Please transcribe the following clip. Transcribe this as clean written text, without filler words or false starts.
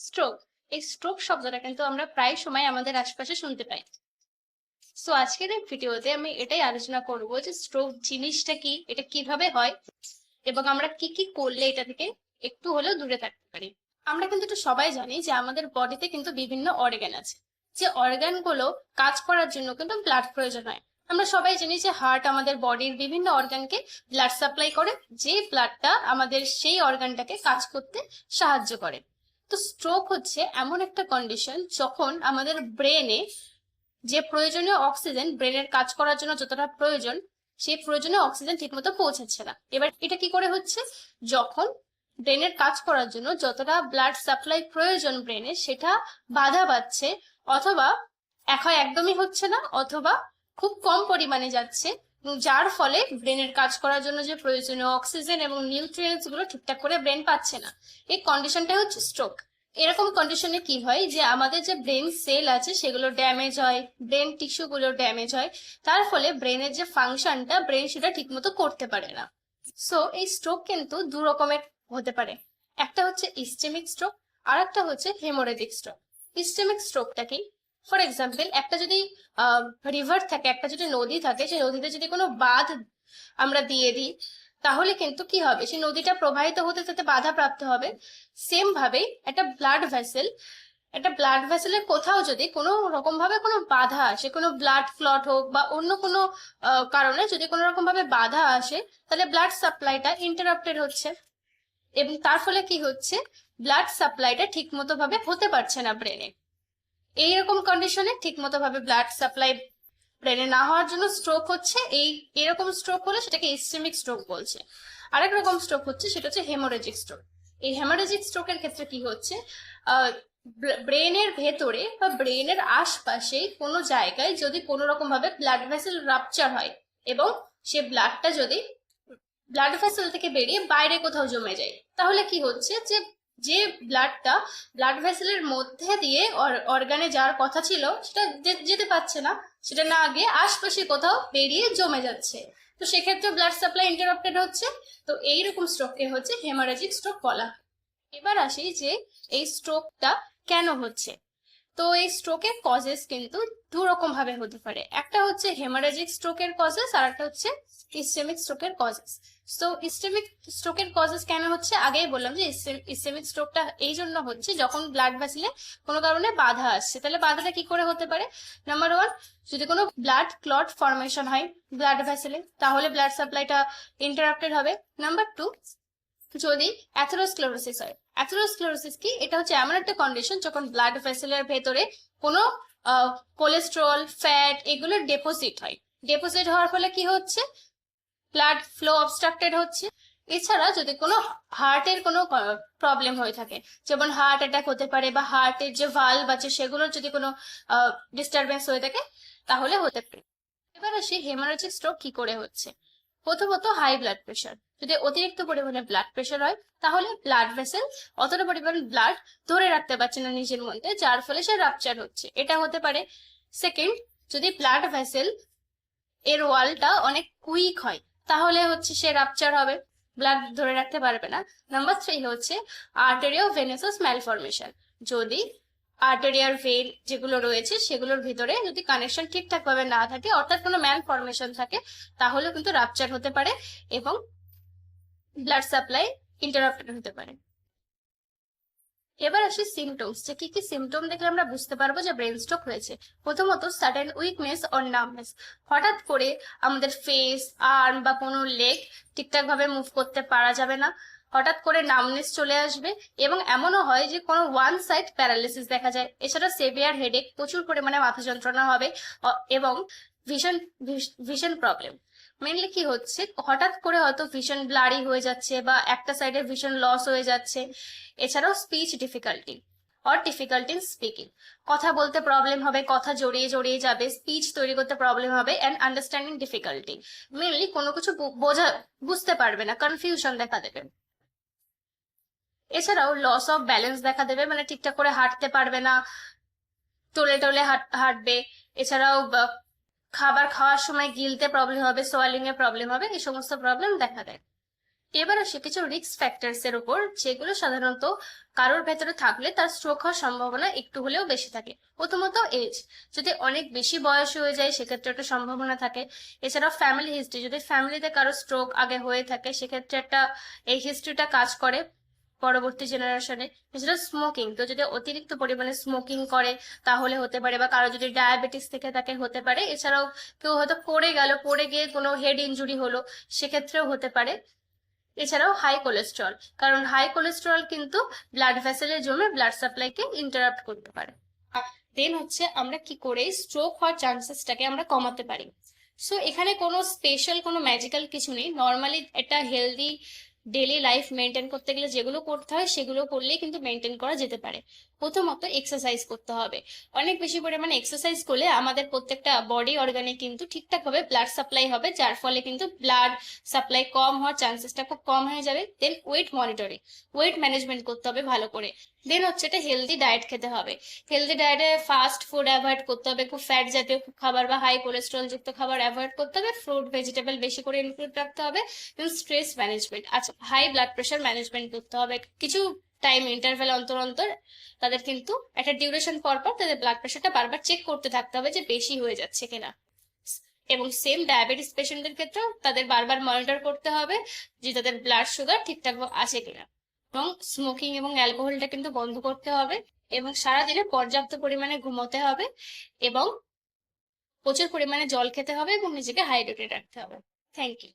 Stroke. এই stroke শব্দটা কিন্তু আমরা প্রায় সময় আমাদের আশপাশে শুনতে পাই। সো আজকের এই ভিডিওতে আমি এটাই আলোচনা করব যে স্ট্রোক জিনিসটা কি, এটা কিভাবে হয় এবং আমরা কি কি করলে এটা থেকে একটু হলেও দূরে থাকতে পারি। আমরা কিন্তু এটা সবাই জানি যে আমাদের বডিতে কিন্তু বিভিন্ন অর্গান আছে, যে অর্গানগুলো কাজ করার জন্য কিন্তু ব্লাড প্রয়োজন হয়। আমরা সবাই জানি যে হার্ট আমাদের বডির বিভিন্ন অর্গানকে ব্লাড সাপ্লাই করে, যে ব্লাডটা আমাদের সেই অর্গানটাকে কাজ করতে সাহায্য করে। তো স্ট্রোক হচ্ছে এমন একটা কন্ডিশন যখন আমাদের ব্রেনে যে প্রয়োজনীয় অক্সিজেন, ব্রেনের কাজ করার জন্য যতটা প্রয়োজন, সেই প্রয়োজনীয় অক্সিজেন ঠিকমতো পৌঁছাচ্ছে না। এবার এটা কি করে হচ্ছে, যখন ব্রেনের কাজ করার জন্য যতটা ব্লাড সাপ্লাই প্রয়োজন ব্রেনে, সেটা বাধা পাচ্ছে, অথবা একদমই হচ্ছে না, অথবা খুব কম পরিমাণে যাচ্ছে, যার ফলে ব্রেনের কাজ করার জন্য যে প্রয়োজনীয় অক্সিজেন এবং নিউট্রিয়েন্টস গুলো ঠিকঠাক করে ব্রেন পাচ্ছে না। এই কন্ডিশনটাই হচ্ছে স্ট্রোক। এরকম কন্ডিশনে কি হয় যে আমাদের যে ব্রেন সেল আছে সেগুলো ড্যামেজ হয়, ব্রেন টিস্যু গুলো ড্যামেজ হয়, তার ফলে ব্রেনের যে ফাংশনটা, ব্রেন সেটা ঠিকমতো করতে পারে না। সো এই স্ট্রোক কিন্তু দু রকমের হতে পারে। একটা হচ্ছে ইসচেমিক স্ট্রোক, আর একটা হচ্ছে হেমোরেজিক স্ট্রোক। ইসচেমিক স্ট্রোকটা কি? ফর এক্সাম্পল, একটা যদি রিভার থাকে, একটা যদি নদী থাকে, সেই নদীতে যদি কোনো বাঁধ আমরা দিয়ে দিই, তাহলে কিন্তু কি হবে, সেই নদীটা প্রবাহিত হতে হতে বাধা প্রাপ্ত হবে। সেম ভাবেই একটা ব্লাড ভেসেলের কোথাও যদি কোনো রকম ভাবে কোনো বাধা আসে, কোনো ব্লাড ক্লট হোক বা অন্য কোনো কারণে যদি কোনো রকম ভাবে বাধা আসে, তাহলে ব্লাড সাপ্লাইটা ইন্টারাপ্টেড হচ্ছে, এবং তার ফলে কি হচ্ছে, ব্লাড সাপ্লাইটা ঠিক মতো ভাবে হতে পারছে না ব্রেনে। এইরকম কন্ডিশনে ঠিক মতো ভাবে ব্লাড সাপ্লাই ব্রেনে না হওয়ার জন্য স্ট্রোক হচ্ছে। এরকম স্ট্রোক হলে সেটাকে ইসচেমিক স্ট্রোক বলছে। আরেক রকম স্ট্রোক হচ্ছে, সেটা হচ্ছে হেমোরেজিক স্ট্রোক। এই হেমোরেজিক স্ট্রোকের ক্ষেত্রে কি হচ্ছে, ব্রেনের ভেতরে বা ব্রেনের আশপাশে কোনো জায়গায় যদি কোনো রকম ভাবে ব্লাড ভেসেল রাপচার হয়, এবং সে ব্লাডটা যদি ব্লাড ভেসেল থেকে বেরিয়ে বাইরে কোথাও জমে যায়, তাহলে কি হচ্ছে, যে যে ব্লাডটা ব্লাড ভেসেলের মধ্যে দিয়ে অর্গানে যাওয়ার কথা ছিল, সেটা যেতে পারছে না, সেটা না গিয়ে আশপাশে কোথাও বেরিয়ে জমে যাচ্ছে। তো সেক্ষেত্রে ব্লাড সাপ্লাই ইন্টারাপ্টেড হচ্ছে। তো এইরকম স্ট্রোককে হচ্ছে হেমারেজিক স্ট্রোক বলা হয়। এবার আসি যে এই স্ট্রোকটা কেন হচ্ছে। তো এই স্ট্রোকের কজেস কিন্তু দু রকম ভাবে হতে পারে। একটা হচ্ছে হেমারেজিক স্ট্রোকের কজেস, আর একটা হচ্ছে ইসচেমিক স্ট্রোকের কজেস। তো ইসচেমিক স্ট্রোকের কজেস কেন হচ্ছে, আগেই বললাম যে ইসচেমিক স্ট্রোকটা এই জন্য হচ্ছে যখন ব্লাড ভেসেলে কোনো কারণে বাধা আসছে। তাহলে বাধাটা কি করে হতে পারে? নাম্বার ওয়ান, যদি কোনো ব্লাড ক্লট ফর্মেশন হয় ব্লাড ভেসেলে, তাহলে ব্লাড সাপ্লাইটা ইন্টারাপ্টেড হবে। নাম্বার টু, যদি অ্যাথেরোস্ক্লেরোসিস হয়। অ্যাথেরোস্ক্লেরোসিস কি? এটা হচ্ছে এমন একটা কন্ডিশন যখন ব্লাড ভেসেলের ভেতরে কোনো কোলেস্ট্রল, ফ্যাট এগুলো ডেপোজিট হয়। ডেপোজিট হওয়ার ফলে কি হচ্ছে, ব্লাড ফ্লো অবস্ট্রাক্টেড হচ্ছে। এছাড়া যদি কোনো হার্টের কোনো প্রবলেম হয়ে থাকে, যেমন হার্ট অ্যাটাক হতে পারে, বা হার্টের যে ভালভ আছে সেগুলোর যদি কোনো ডিস্টারবেন্স হয়ে থাকে, তাহলে হতে পারে। এবার আসি হেমারেজিক স্ট্রোক কি করে হচ্ছে। প্রথমত, হাই ব্লাড প্রেশার। যদি অতিরিক্ত পরিমাণে ব্লাড প্রেশার হয়, তাহলে ব্লাড ভেসেল অতটা পরিমাণ ব্লাড ধরে রাখতে পারছে না নিজের মধ্যে, যার ফলে সে রাপচার হচ্ছে, এটা হতে পারে। সেকেন্ড, যদি ব্লাড ভেসেল এর ওয়ালটা অনেক উইক হয়, তাহলে হচ্ছে সে রাপচার হবে, ব্লাড ধরে রাখতে পারবে না। নাম্বার থ্রি হচ্ছে আর্টেরিও ভেনাসাস ম্যালফরমেশন। যদি আর্টেরিয়ার ভেন যেগুলো রয়েছে সেগুলোর ভিতরে যদি কানেকশন ঠিকঠাক ভাবে না থাকে, অর্থাৎ কোনো ম্যাল ফরমেশন থাকে, তাহলে কিন্তু রাপচার হতে পারে এবং ব্লাড সাপ্লাই ইন্টারাপ্টেড হতে পারে। এবার আসি সিমটমস, যে কি কি সিমটম দেখলে আমরা বুঝতে পারবো যে ব্রেন স্ট্রোক হয়েছে। প্রথমত, সাডেন উইকনেস অর নামনেস। হঠাৎ করে আমাদের ফেস, আর্ম বা কোনো লেগ ঠিকঠাক ভাবে মুভ করতে পারা যাবে না, হঠাৎ করে নামনেস চলে আসবে, এবং এমনও হয় যে কোনো ওয়ান সাইড প্যারালিসিস দেখা যায়। এছাড়া সেভিয়ার হেডেক, প্রচুর পরিমাণে মাথা যন্ত্রণা হবে, এবং ভিশন ভিশন প্রবলেম। মেনলি কি হচ্ছে, হঠাৎ করে হয়তো ভিশন ব্লারি হয়ে যাচ্ছে, বা একটা সাইডে ভিশন লস হয়ে যাচ্ছে। এছাড়াও speech difficulty or difficulty in speaking. কথা বলতে প্রবলেম হবে, কথা জড়িয়ে জড়িয়ে যাবে, স্পিচ তৈরি করতে প্রবলেম হবে, অ্যান্ড আন্ডারস্ট্যান্ডিং ডিফিকাল্টি। মেনলি কোনো কিছু বুঝতে পারবে না, কনফিউশন দেখা দেবে। এছাড়াও লস অফ ব্যালেন্স দেখা দেবে, মানে ঠিকঠাক করে হাঁটতে পারবে না, টলে টলে হাঁটবে। এছাড়াও খাবার খাওয়ার সময় গিলতে প্রবলেম হবে, সোয়ালিং এ প্রবলেম হবে, এই সমস্ত প্রবলেম দেখা দেয়। এবার আসে কিছু রিস্ক ফ্যাক্টরস এর উপর, যেগুলো সাধারণত কারোর ভেতরে থাকলে তার স্ট্রোক হওয়ার সম্ভাবনা একটু হলেও বেশি থাকে। প্রথমত এজ, যদি অনেক বেশি বয়স হয়ে যায় সেক্ষেত্রে একটা সম্ভাবনা থাকে। এছাড়াও ফ্যামিলি হিস্ট্রি, যদি ফ্যামিলিতে কারো স্ট্রোক আগে হয়ে থাকে সেক্ষেত্রে একটা এই হিস্ট্রিটা কাজ করে পরবর্তী জেনারেশনে। এছাড়া স্মোকিং, তো যদি অতিরিক্ত পরিমাণে স্মোকিং করে তাহলে হতে পারে, বা কারো যদি ডায়াবেটিস থেকে থাকে হতে পারে। এছাড়াও কেউ হয়তো পড়ে গেল, পড়ে গিয়ে কোনো হেড ইনজুরি হলো, সেক্ষেত্রেও হতে পারে। এছাড়াও হাই কোলেস্টেরল, কারণ হাই কোলেস্টেরল কিন্তু ব্লাড ভেসেলে জমে ব্লাড সাপ্লাইকে ইন্টারাপ্ট করতে পারে। দেন হচ্ছে আমরা কি করে স্ট্রোক হওয়ার চান্সেসটাকে আমরা কমাতে পারি। সো এখানে কোনো স্পেশাল কোনো ম্যাজিক্যাল কিছু নেই, নর্মালি একটা হেলদি ডেলি লাইফ মেনটেন করতে গেলে যেগুলো করতে হয় সেগুলো করলেই কিন্তু মেনটেন করা যেতে পারে। প্রথমত এক্সারসাইজ করতে হবে। অনেক বেশি পরিমাণে এক্সারসাইজ করলে আমাদের প্রত্যেকটা বডি অর্গানে কিন্তু ঠিকঠাক ভাবে ব্লাড সাপ্লাই হবে, যার ফলে কিন্তু ব্লাড সাপ্লাই কম হওয়ার চান্সেসটা খুব কম হয়ে যাবে। দেন ওয়েট মনিটরিং, ওয়েট ম্যানেজমেন্ট করতে হবে ভালো করে। দেন হচ্ছে একটা হেলদি ডায়েট খেতে হবে। হেলদি ডায়েটে ফাস্ট ফুড অ্যাভয়েড করতে হবে, খুব ফ্যাট জাতীয় খাবার বা হাই কোলেস্ট্রল যুক্ত খাবার অ্যাভয়েড করতে হবে। ফ্রুট ভেজিটেবল বেশি করে ইনক্লুড রাখতে হবে। দেন স্ট্রেস ম্যানেজমেন্ট, আচ্ছা হাই ব্লাড প্রেশার ম্যানেজমেন্ট করতে হবে। কিছু টাইম ইন্টারভ্যাল অন্তর অন্তর তাদের কিন্তু একটা ডিউরেশন পর পর তাদের ব্লাড প্রেশারটা বারবার চেক করতে থাকতে হবে যে বেশি হয়ে যাচ্ছে কিনা। এবং সেম ডায়াবেটিস পেশেন্টদের ক্ষেত্রেও তাদের বারবার মনিটর করতে হবে যে তাদের ব্লাড সুগার ঠিকঠাক আছে কিনা। এবং স্মোকিং এবং অ্যালকোহলটা কিন্তু বন্ধ করতে হবে, এবং সারাদিনে পর্যাপ্ত পরিমাণে ঘুমোতে হবে, এবং প্রচুর পরিমাণে জল খেতে হবে, এবং নিজেকে হাইড্রেটেড রাখতে হবে। Thank you.